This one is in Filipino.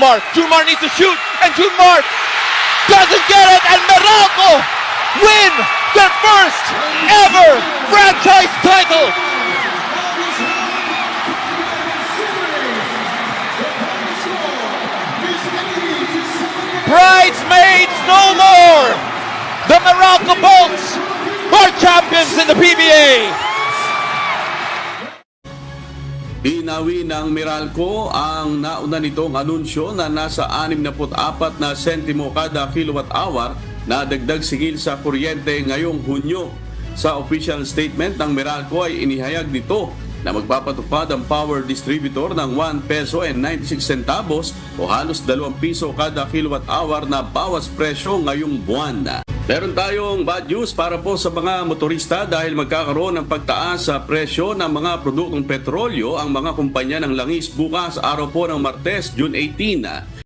Junmar. Junmar needs to shoot, and Junmar doesn't get it, and Meralco win their first ever franchise title. Bridesmaids no more. The Meralco Bolts are champions in the PBA. Inawi ng Meralco ang nauna nitong anunsyo na nasa 64 na sentimo kada kilowatt-hour na dagdag sigil sa kuryente ngayong Hunyo. Sa official statement ng Meralco ay inihayag nito na magpapatupad ang power distributor ng 1 peso and 96 centavos o halos 2 piso kada kilowatt-hour na bawas presyo ngayong buwan. Meron tayong bad news para po sa mga motorista dahil magkakaroon ng pagtaas sa presyo ng mga produktong petrolyo ang mga kumpanya ng langis bukas araw po ng Martes, June 18.